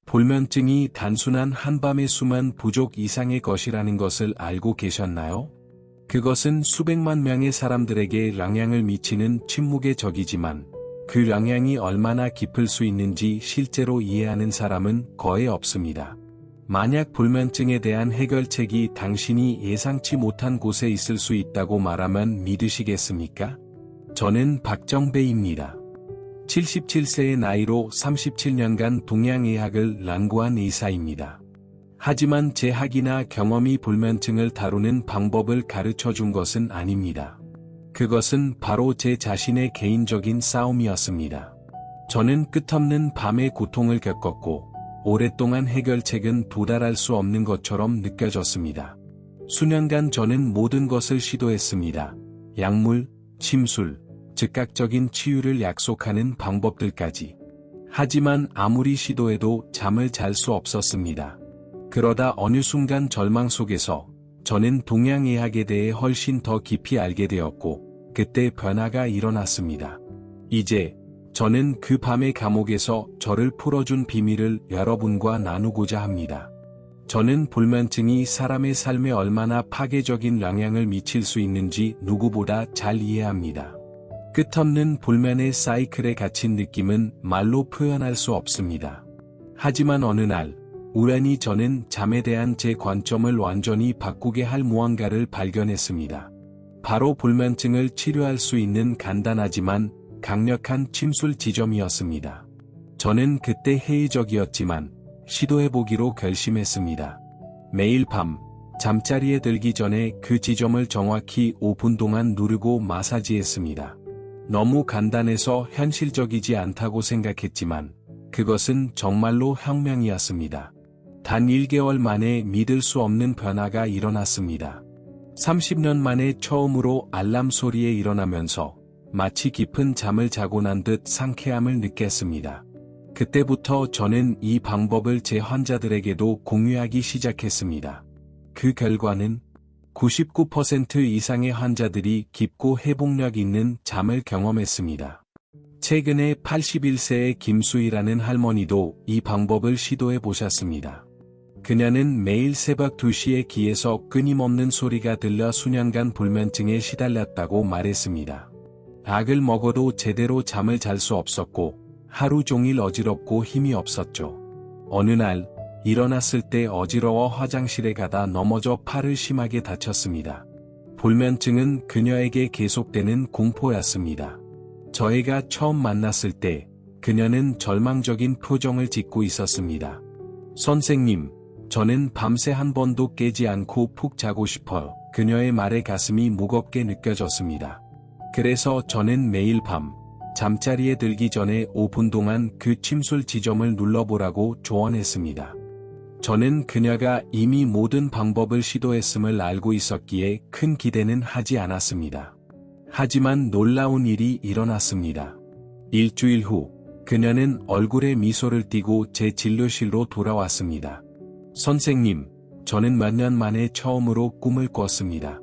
불면증이 단순한 한밤의 수면 부족 이상의 것이라는 것을 알고 계셨나요? 그것은 수백만 명의 사람들에게 영향을 미치는 침묵의 적이지만 그 영향이 얼마나 깊을 수 있는지 실제로 이해하는 사람은 거의 없습니다. 만약 불면증에 대한 해결책이 당신이 예상치 못한 곳에 있을 수 있다고 말하면 믿으시겠습니까? 저는 박정배입니다. 77세의 나이로 37년간 동양의학을 연구한 의사입니다. 하지만 제 학이나 경험이 불면증을 다루는 방법을 가르쳐 준 것은 아닙니다. 그것은 바로 제 자신의 개인적인 싸움이었습니다. 저는 끝없는 밤의 고통을 겪었고, 오랫동안 해결책은 도달할 수 없는 것처럼 느껴졌습니다. 수년간 저는 모든 것을 시도했습니다. 약물, 침술, 즉각적인 치유를 약속하는 방법들까지. 하지만 아무리 시도해도 잠을 잘 수 없었습니다. 그러다 어느 순간 절망 속에서 저는 동양의학에 대해 훨씬 더 깊이 알게 되었고, 그때 변화가 일어났습니다. 이제 저는 그 밤의 감옥에서 저를 풀어준 비밀을 여러분과 나누고자 합니다. 저는 불면증이 사람의 삶에 얼마나 파괴적인 영향을 미칠 수 있는지 누구보다 잘 이해합니다. 끝없는 불면의 사이클에 갇힌 느낌은 말로 표현할 수 없습니다. 하지만 어느 날, 우연히 저는 잠에 대한 제 관점을 완전히 바꾸게 할 무언가를 발견했습니다. 바로 불면증을 치료할 수 있는 간단하지만 강력한 침술 지점이었습니다. 저는 그때 회의적이었지만 시도해보기로 결심했습니다. 매일 밤, 잠자리에 들기 전에 그 지점을 정확히 5분 동안 누르고 마사지했습니다. 너무 간단해서 현실적이지 않다고 생각했지만 그것은 정말로 혁명이었습니다. 단 1개월 만에 믿을 수 없는 변화가 일어났습니다. 30년 만에 처음으로 알람 소리에 일어나면서 마치 깊은 잠을 자고 난 듯 상쾌함을 느꼈습니다. 그때부터 저는 이 방법을 제 환자들에게도 공유하기 시작했습니다. 그 결과는 99% 이상의 환자들이 깊고 회복력 있는 잠을 경험했습니다. 최근에 81세의 김수희라는 할머니도 이 방법을 시도해 보셨습니다. 그녀는 매일 새벽 2시에 귀에서 끊임없는 소리가 들려 수년간 불면증에 시달렸다고 말했습니다. 약을 먹어도 제대로 잠을 잘 수 없었고 하루 종일 어지럽고 힘이 없었죠. 어느 날 일어났을 때 어지러워 화장실에 가다 넘어져 팔을 심하게 다쳤습니다. 불면증은 그녀에게 계속되는 공포였습니다. 저희가 처음 만났을 때 그녀는 절망적인 표정을 짓고 있었습니다. 선생님, 저는 밤새 한 번도 깨지 않고 푹 자고 싶어요. 그녀의 말에 가슴이 무겁게 느껴졌습니다. 그래서 저는 매일 밤 잠자리에 들기 전에 5분 동안 그 침술 지점을 눌러보라고 조언했습니다. 저는 그녀가 이미 모든 방법을 시도했음을 알고 있었기에 큰 기대는 하지 않았습니다. 하지만 놀라운 일이 일어났습니다. 일주일 후, 그녀는 얼굴에 미소를 띠고 제 진료실로 돌아왔습니다. 선생님, 저는 몇 년 만에 처음으로 꿈을 꿨습니다.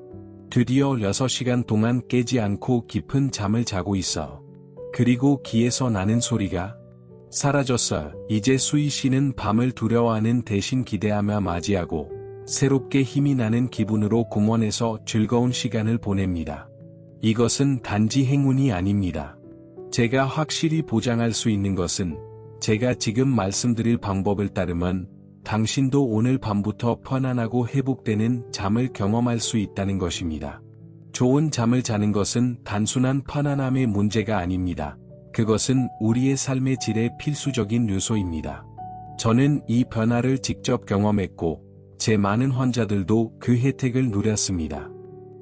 드디어 6시간 동안 깨지 않고 깊은 잠을 자고 있어. 그리고 귀에서 나는 소리가 사라졌어요. 이제 수희 씨는 밤을 두려워하는 대신 기대하며 맞이하고 새롭게 힘이 나는 기분으로 공원에서 즐거운 시간을 보냅니다. 이것은 단지 행운이 아닙니다. 제가 확실히 보장할 수 있는 것은 제가 지금 말씀드릴 방법을 따르면 당신도 오늘 밤부터 편안하고 회복되는 잠을 경험할 수 있다는 것입니다. 좋은 잠을 자는 것은 단순한 편안함의 문제가 아닙니다. 그것은 우리의 삶의 질의 필수적인 요소입니다. 저는 이 변화를 직접 경험했고, 제 많은 환자들도 그 혜택을 누렸습니다.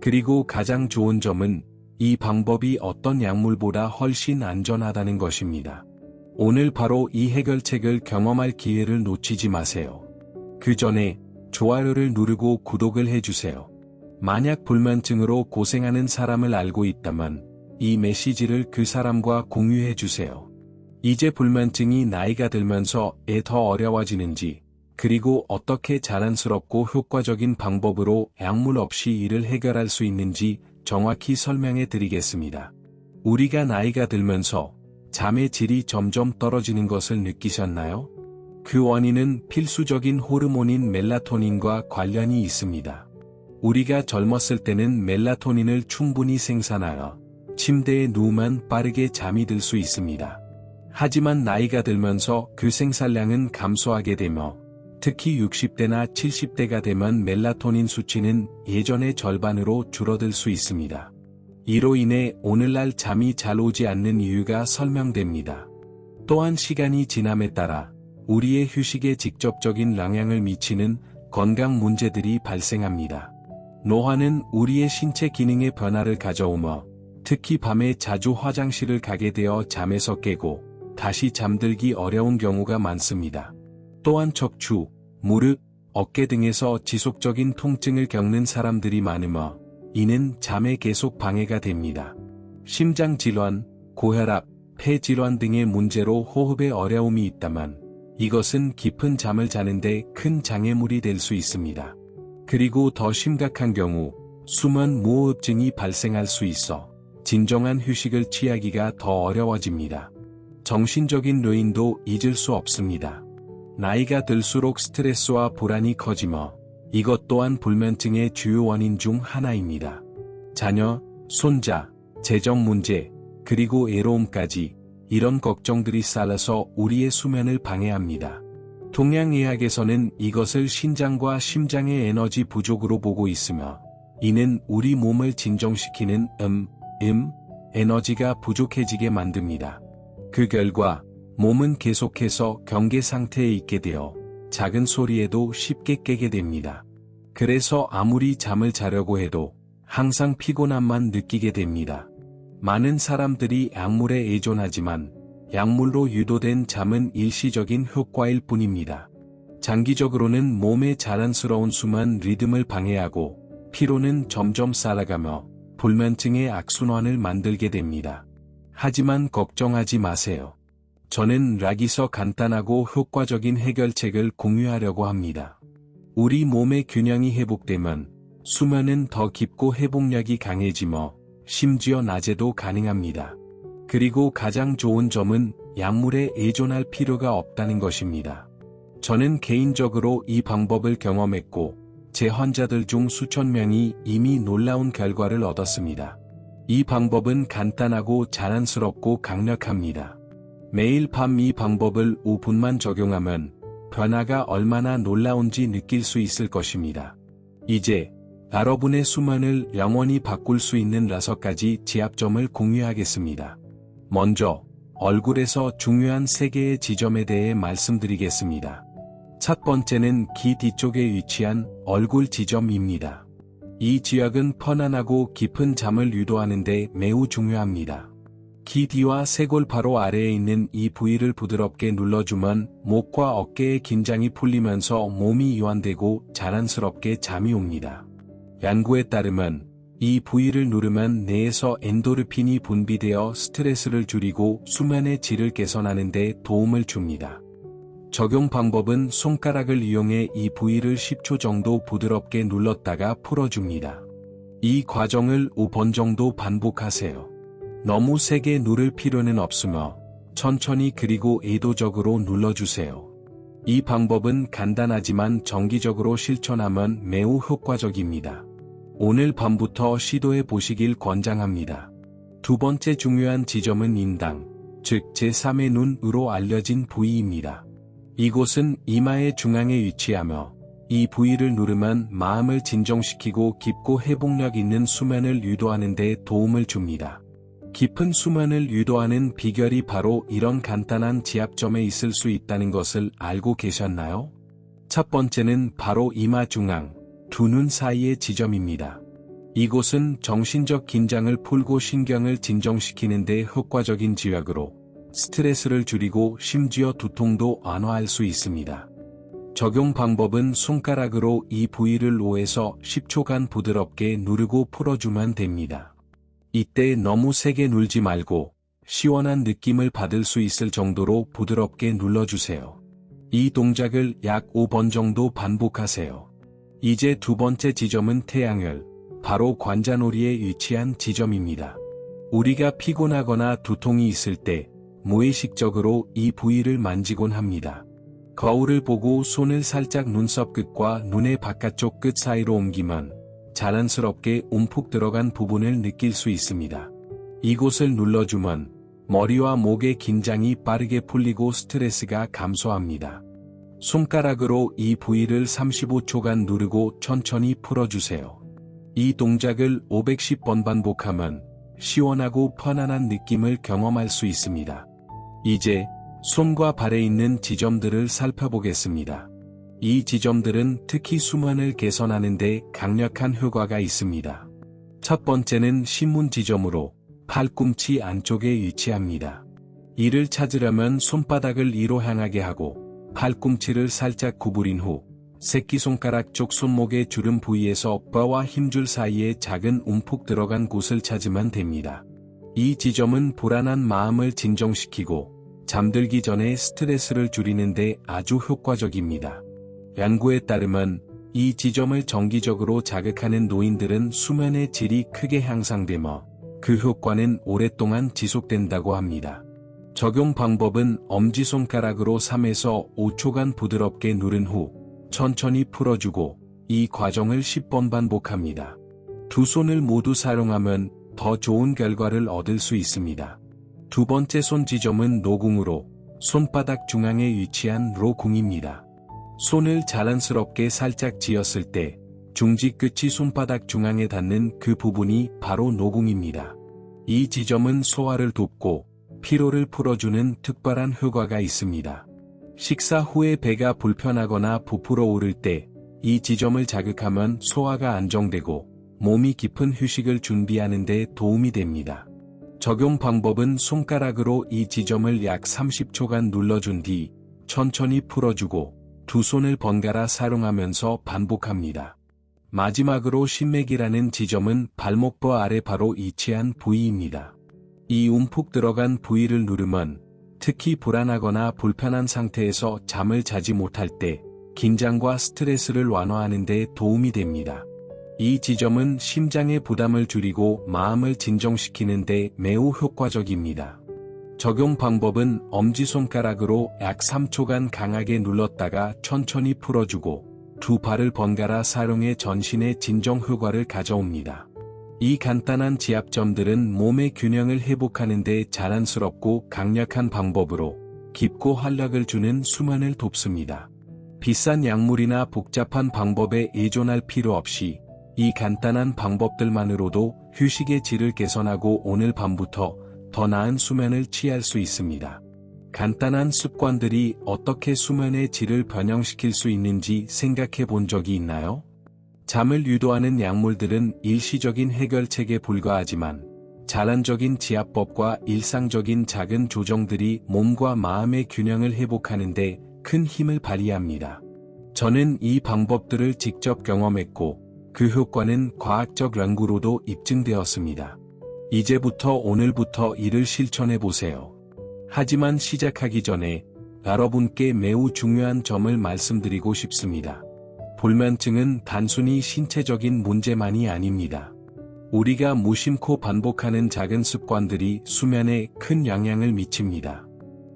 그리고 가장 좋은 점은 이 방법이 어떤 약물보다 훨씬 안전하다는 것입니다. 오늘 바로 이 해결책을 경험할 기회를 놓치지 마세요. 그 전에 좋아요를 누르고 구독을 해주세요. 만약 불면증으로 고생하는 사람을 알고 있다면 이 메시지를 그 사람과 공유해 주세요. 이제 불면증이 나이가 들면서 더 어려워지는지, 그리고 어떻게 자연스럽고 효과적인 방법으로 약물 없이 이를 해결할 수 있는지 정확히 설명해 드리겠습니다. 우리가 나이가 들면서 잠의 질이 점점 떨어지는 것을 느끼셨나요? 그 원인은 필수적인 호르몬인 멜라토닌과 관련이 있습니다. 우리가 젊었을 때는 멜라토닌을 충분히 생산하여 침대에 누우면 빠르게 잠이 들 수 있습니다. 하지만 나이가 들면서 그 생산량은 감소하게 되며 특히 60대나 70대가 되면 멜라토닌 수치는 예전의 절반으로 줄어들 수 있습니다. 이로 인해 오늘날 잠이 잘 오지 않는 이유가 설명됩니다. 또한 시간이 지남에 따라 우리의 휴식에 직접적인 영향을 미치는 건강 문제들이 발생합니다. 노화는 우리의 신체 기능의 변화를 가져오며 특히 밤에 자주 화장실을 가게 되어 잠에서 깨고 다시 잠들기 어려운 경우가 많습니다. 또한 척추, 무릎, 어깨 등에서 지속적인 통증을 겪는 사람들이 많으며 이는 잠에 계속 방해가 됩니다. 심장질환, 고혈압, 폐질환 등의 문제로 호흡에 어려움이 있다면 이것은 깊은 잠을 자는데 큰 장애물이 될 수 있습니다. 그리고 더 심각한 경우 수면 무호흡증이 발생할 수 있어 진정한 휴식을 취하기가 더 어려워집니다. 정신적인 요인도 잊을 수 없습니다. 나이가 들수록 스트레스와 불안이 커지며 이것 또한 불면증의 주요 원인 중 하나입니다. 자녀, 손자, 재정 문제, 그리고 애로움까지 이런 걱정들이 쌓여서 우리의 수면을 방해합니다. 동양의학에서는 이것을 신장과 심장의 에너지 부족으로 보고 있으며 이는 우리 몸을 진정시키는 에너지가 부족해지게 만듭니다. 그 결과 몸은 계속해서 경계 상태에 있게 되어 작은 소리에도 쉽게 깨게 됩니다. 그래서 아무리 잠을 자려고 해도 항상 피곤함만 느끼게 됩니다. 많은 사람들이 약물에 의존하지만 약물로 유도된 잠은 일시적인 효과일 뿐입니다. 장기적으로는 몸의 자연스러운 수면 리듬을 방해하고 피로는 점점 쌓아가며 불면증의 악순환을 만들게 됩니다. 하지만 걱정하지 마세요. 저는 여기서 간단하고 효과적인 해결책을 공유하려고 합니다. 우리 몸의 균형이 회복되면 수면은 더 깊고 회복력이 강해지며 심지어 낮에도 가능합니다. 그리고 가장 좋은 점은 약물에 의존할 필요가 없다는 것입니다. 저는 개인적으로 이 방법을 경험했고 제 환자들 중 수천 명이 이미 놀라운 결과를 얻었습니다. 이 방법은 간단하고 자연스럽고 강력합니다. 매일 밤 이 방법을 5분만 적용하면 변화가 얼마나 놀라운지 느낄 수 있을 것입니다. 이제 여러분의 수면을 영원히 바꿀 수 있는 6가지 지압점을 공유하겠습니다. 먼저 얼굴에서 중요한 3개의 지점에 대해 말씀드리겠습니다. 첫 번째는 귀 뒤쪽에 위치한 얼굴 지점입니다. 이 지역은 편안하고 깊은 잠을 유도하는 데 매우 중요합니다. 귀 뒤와 쇄골 바로 아래에 있는 이 부위를 부드럽게 눌러주면 목과 어깨의 긴장이 풀리면서 몸이 이완되고 자연스럽게 잠이 옵니다. 연구에 따르면 이 부위를 누르면 뇌에서 엔도르핀이 분비되어 스트레스를 줄이고 수면의 질을 개선하는 데 도움을 줍니다. 적용 방법은 손가락을 이용해 이 부위를 10초 정도 부드럽게 눌렀다가 풀어줍니다. 이 과정을 5번 정도 반복하세요. 너무 세게 누를 필요는 없으며 천천히 그리고 의도적으로 눌러주세요. 이 방법은 간단하지만 정기적으로 실천하면 매우 효과적입니다. 오늘 밤부터 시도해 보시길 권장합니다. 두 번째 중요한 지점은 인당, 즉 제3의 눈으로 알려진 부위입니다. 이곳은 이마의 중앙에 위치하며 이 부위를 누르면 마음을 진정시키고 깊고 회복력 있는 수면을 유도하는 데 도움을 줍니다. 깊은 수면을 유도하는 비결이 바로 이런 간단한 지압점에 있을 수 있다는 것을 알고 계셨나요? 첫 번째는 바로 이마 중앙, 두 눈 사이의 지점입니다. 이곳은 정신적 긴장을 풀고 신경을 진정시키는 데 효과적인 지역으로 스트레스를 줄이고 심지어 두통도 완화할 수 있습니다. 적용 방법은 손가락으로 이 부위를 5에서 10초간 부드럽게 누르고 풀어주면 됩니다. 이때 너무 세게 눌지 말고 시원한 느낌을 받을 수 있을 정도로 부드럽게 눌러주세요. 이 동작을 약 5번 정도 반복하세요. 이제 두 번째 지점은 태양혈, 바로 관자놀이에 위치한 지점입니다. 우리가 피곤하거나 두통이 있을 때 무의식적으로 이 부위를 만지곤 합니다. 거울을 보고 손을 살짝 눈썹 끝과 눈의 바깥쪽 끝 사이로 옮기면 자연스럽게 움푹 들어간 부분을 느낄 수 있습니다. 이곳을 눌러주면 머리와 목의 긴장이 빠르게 풀리고 스트레스가 감소합니다. 손가락으로 이 부위를 35초간 누르고 천천히 풀어주세요. 이 동작을 510번 반복하면 시원하고 편안한 느낌을 경험할 수 있습니다. 이제 손과 발에 있는 지점들을 살펴보겠습니다. 이 지점들은 특히 수면을 개선하는 데 강력한 효과가 있습니다. 첫 번째는 신문 지점으로 팔꿈치 안쪽에 위치합니다. 이를 찾으려면 손바닥을 위로 향하게 하고 팔꿈치를 살짝 구부린 후 새끼손가락 쪽 손목의 주름 부위에서 뼈와 힘줄 사이에 작은 움푹 들어간 곳을 찾으면 됩니다. 이 지점은 불안한 마음을 진정시키고 잠들기 전에 스트레스를 줄이는 데 아주 효과적입니다. 연구에 따르면 이 지점을 정기적으로 자극하는 노인들은 수면의 질이 크게 향상되며 그 효과는 오랫동안 지속된다고 합니다. 적용 방법은 엄지손가락으로 3에서 5초간 부드럽게 누른 후 천천히 풀어주고 이 과정을 10번 반복합니다. 두 손을 모두 사용하면 더 좋은 결과를 얻을 수 있습니다. 두 번째 손 지점은 노궁으로 손바닥 중앙에 위치한 로궁입니다. 손을 자연스럽게 살짝 쥐었을 때 중지 끝이 손바닥 중앙에 닿는 그 부분이 바로 노궁입니다. 이 지점은 소화를 돕고 피로를 풀어주는 특별한 효과가 있습니다. 식사 후에 배가 불편하거나 부풀어 오를 때 이 지점을 자극하면 소화가 안정되고 몸이 깊은 휴식을 준비하는 데 도움이 됩니다. 적용 방법은 손가락으로 이 지점을 약 30초간 눌러준 뒤 천천히 풀어주고 두 손을 번갈아 사용하면서 반복합니다. 마지막으로 신맥이라는 지점은 발목뼈 아래 바로 위치한 부위입니다. 이 움푹 들어간 부위를 누르면 특히 불안하거나 불편한 상태에서 잠을 자지 못할 때 긴장과 스트레스를 완화하는 데 도움이 됩니다. 이 지점은 심장의 부담을 줄이고 마음을 진정시키는 데 매우 효과적입니다. 적용 방법은 엄지손가락으로 약 3초간 강하게 눌렀다가 천천히 풀어주고 두 발을 번갈아 사용해 전신의 진정 효과를 가져옵니다. 이 간단한 지압점들은 몸의 균형을 회복하는 데 자연스럽고 강력한 방법으로 깊고 활력을 주는 수면을 돕습니다. 비싼 약물이나 복잡한 방법에 의존할 필요 없이 이 간단한 방법들만으로도 휴식의 질을 개선하고 오늘 밤부터 더 나은 수면을 취할 수 있습니다. 간단한 습관들이 어떻게 수면의 질을 변형시킬 수 있는지 생각해 본 적이 있나요? 잠을 유도하는 약물들은 일시적인 해결책에 불과하지만 자연적인 지압법과 일상적인 작은 조정들이 몸과 마음의 균형을 회복하는 데 큰 힘을 발휘합니다. 저는 이 방법들을 직접 경험했고 그 효과는 과학적 연구로도 입증되었습니다. 이제부터 오늘부터 이를 실천해 보세요. 하지만 시작하기 전에 여러분께 매우 중요한 점을 말씀드리고 싶습니다. 불면증은 단순히 신체적인 문제만이 아닙니다. 우리가 무심코 반복하는 작은 습관들이 수면에 큰 영향을 미칩니다.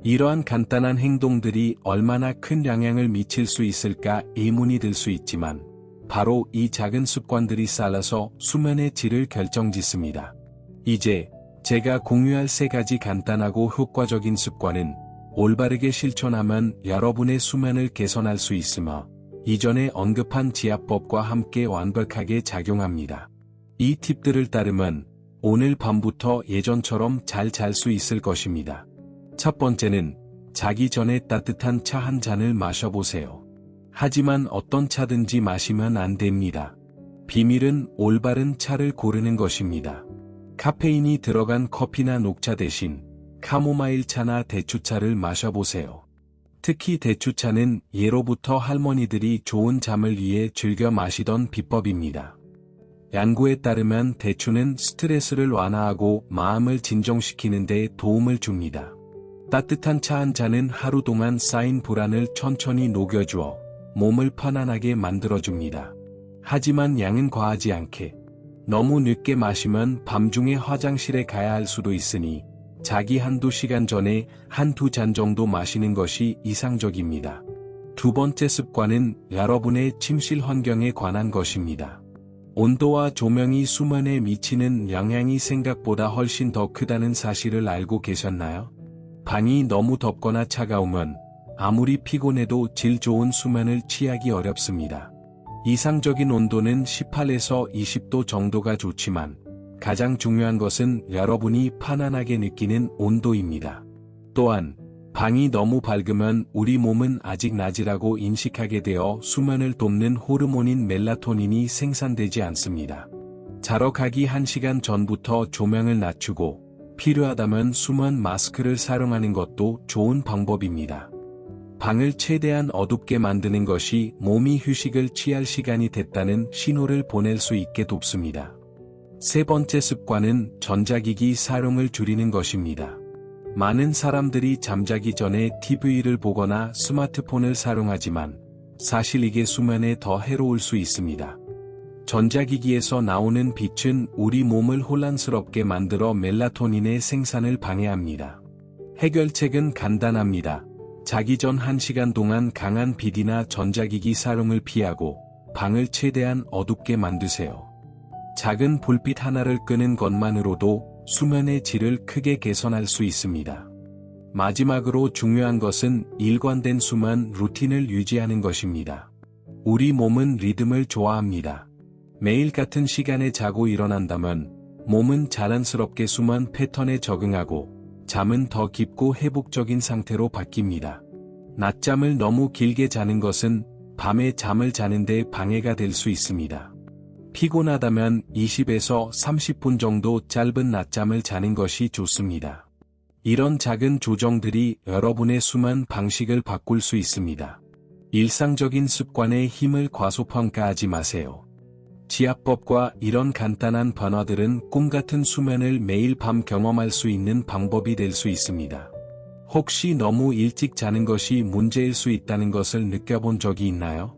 이러한 간단한 행동들이 얼마나 큰 영향을 미칠 수 있을까 의문이 들 수 있지만 바로 이 작은 습관들이 쌓여서 수면의 질을 결정짓습니다. 이제 제가 공유할 3가지 간단하고 효과적인 습관은 올바르게 실천하면 여러분의 수면을 개선할 수 있으며 이전에 언급한 지압법과 함께 완벽하게 작용합니다. 이 팁들을 따르면 오늘 밤부터 예전처럼 잘 잘 수 있을 것입니다. 첫 번째는 자기 전에 따뜻한 차 한 잔을 마셔보세요. 하지만 어떤 차든지 마시면 안 됩니다. 비밀은 올바른 차를 고르는 것입니다. 카페인이 들어간 커피나 녹차 대신 카모마일 차나 대추차를 마셔보세요. 특히 대추차는 예로부터 할머니들이 좋은 잠을 위해 즐겨 마시던 비법입니다. 연구에 따르면 대추는 스트레스를 완화하고 마음을 진정시키는 데 도움을 줍니다. 따뜻한 차 한 잔은 하루 동안 쌓인 불안을 천천히 녹여주어 몸을 편안하게 만들어줍니다. 하지만 양은 과하지 않게 너무 늦게 마시면 밤중에 화장실에 가야 할 수도 있으니 자기 한두 시간 전에 1~2잔 정도 마시는 것이 이상적입니다. 두 번째 습관은 여러분의 침실 환경에 관한 것입니다. 온도와 조명이 수면에 미치는 영향이 생각보다 훨씬 더 크다는 사실을 알고 계셨나요? 방이 너무 덥거나 차가우면 아무리 피곤해도 질 좋은 수면을 취하기 어렵습니다. 이상적인 온도는 18에서 20도 정도가 좋지만 가장 중요한 것은 여러분이 편안하게 느끼는 온도입니다. 또한 방이 너무 밝으면 우리 몸은 아직 낮이라고 인식하게 되어 수면을 돕는 호르몬인 멜라토닌이 생산되지 않습니다. 자러 가기 1시간 전부터 조명을 낮추고 필요하다면 수면 마스크를 사용하는 것도 좋은 방법입니다. 방을 최대한 어둡게 만드는 것이 몸이 휴식을 취할 시간이 됐다는 신호를 보낼 수 있게 돕습니다. 세 번째 습관은 전자기기 사용을 줄이는 것입니다. 많은 사람들이 잠자기 전에 TV를 보거나 스마트폰을 사용하지만 사실 이게 수면에 더 해로울 수 있습니다. 전자기기에서 나오는 빛은 우리 몸을 혼란스럽게 만들어 멜라토닌의 생산을 방해합니다. 해결책은 간단합니다. 자기 전 1시간 동안 강한 빛이나 전자기기 사용을 피하고 방을 최대한 어둡게 만드세요. 작은 불빛 하나를 끄는 것만으로도 수면의 질을 크게 개선할 수 있습니다. 마지막으로 중요한 것은 일관된 수면 루틴을 유지하는 것입니다. 우리 몸은 리듬을 좋아합니다. 매일 같은 시간에 자고 일어난다면 몸은 자연스럽게 수면 패턴에 적응하고 잠은 더 깊고 회복적인 상태로 바뀝니다. 낮잠을 너무 길게 자는 것은 밤에 잠을 자는데 방해가 될 수 있습니다. 피곤하다면 20에서 30분 정도 짧은 낮잠을 자는 것이 좋습니다. 이런 작은 조정들이 여러분의 수면 방식을 바꿀 수 있습니다. 일상적인 습관의 힘을 과소평가하지 마세요. 지압법과 이런 간단한 변화들은 꿈같은 수면을 매일 밤 경험할 수 있는 방법이 될 수 있습니다. 혹시 너무 일찍 자는 것이 문제일 수 있다는 것을 느껴본 적이 있나요?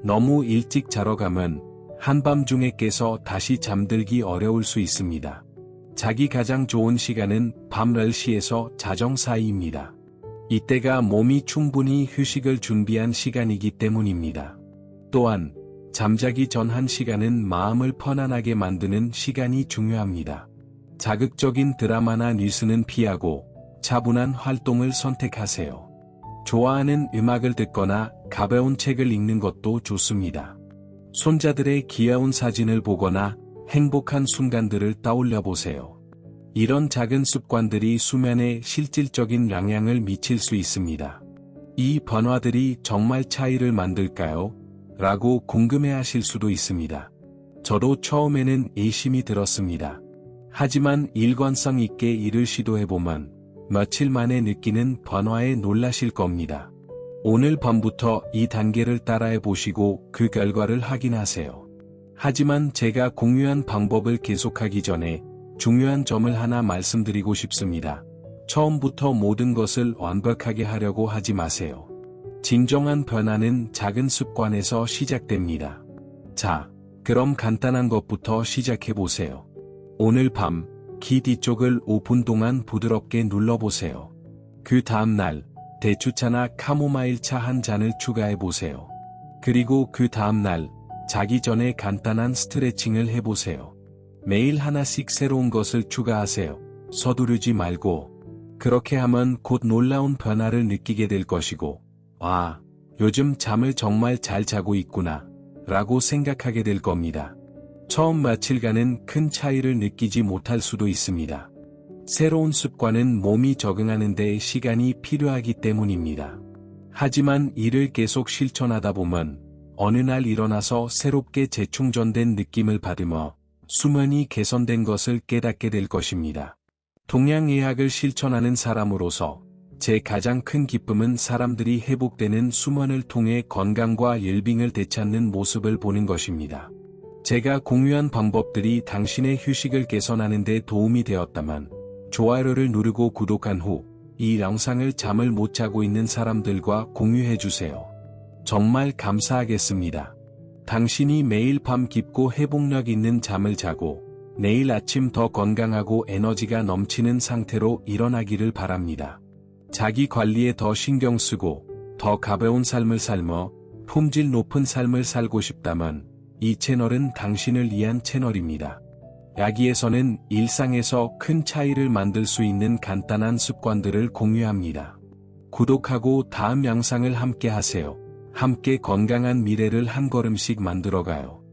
너무 일찍 자러 가면 한밤중에 깨서 다시 잠들기 어려울 수 있습니다. 자기 가장 좋은 시간은 밤 10시에서 자정 사이입니다. 이때가 몸이 충분히 휴식을 준비한 시간이기 때문입니다. 또한 잠자기 전 1시간은 마음을 편안하게 만드는 시간이 중요합니다. 자극적인 드라마나 뉴스는 피하고 차분한 활동을 선택하세요. 좋아하는 음악을 듣거나 가벼운 책을 읽는 것도 좋습니다. 손자들의 귀여운 사진을 보거나 행복한 순간들을 떠올려 보세요. 이런 작은 습관들이 수면에 실질적인 영향을 미칠 수 있습니다. 이 변화들이 정말 차이를 만들까요? 라고 궁금해 하실 수도 있습니다. 저도 처음에는 의심이 들었습니다. 하지만 일관성 있게 이를 시도해보면 며칠 만에 느끼는 변화에 놀라실 겁니다. 오늘 밤부터 이 단계를 따라해 보시고 그 결과를 확인하세요. 하지만 제가 공유한 방법을 계속하기 전에 중요한 점을 하나 말씀드리고 싶습니다. 처음부터 모든 것을 완벽하게 하려고 하지 마세요. 진정한 변화는 작은 습관에서 시작됩니다. 자, 그럼 간단한 것부터 시작해 보세요. 오늘 밤 귀 뒤쪽을 5분 동안 부드럽게 눌러보세요. 그 다음 날 대추차나 카모마일 차 한 잔을 추가해 보세요. 그리고 그 다음 날 자기 전에 간단한 스트레칭을 해보세요. 매일 하나씩 새로운 것을 추가하세요. 서두르지 말고. 그렇게 하면 곧 놀라운 변화를 느끼게 될 것이고, 와, 요즘 잠을 정말 잘 자고 있구나, 라고 생각하게 될 겁니다. 처음 며칠간은 큰 차이를 느끼지 못할 수도 있습니다. 새로운 습관은 몸이 적응하는 데 시간이 필요하기 때문입니다. 하지만 이를 계속 실천하다 보면 어느 날 일어나서 새롭게 재충전된 느낌을 받으며 수면이 개선된 것을 깨닫게 될 것입니다. 동양의학을 실천하는 사람으로서 제 가장 큰 기쁨은 사람들이 회복되는 수면을 통해 건강과 웰빙을 되찾는 모습을 보는 것입니다. 제가 공유한 방법들이 당신의 휴식을 개선하는 데 도움이 되었다면 좋아요를 누르고 구독한 후 이 영상을 잠을 못 자고 있는 사람들과 공유해주세요. 정말 감사하겠습니다. 당신이 매일 밤 깊고 회복력 있는 잠을 자고 내일 아침 더 건강하고 에너지가 넘치는 상태로 일어나기를 바랍니다. 자기 관리에 더 신경 쓰고 더 가벼운 삶을 삶어 품질 높은 삶을 살고 싶다면 이 채널은 당신을 위한 채널입니다. 야기에서는 일상에서 큰 차이를 만들 수 있는 간단한 습관들을 공유합니다. 구독하고 다음 영상을 함께 하세요. 함께 건강한 미래를 한 걸음씩 만들어가요.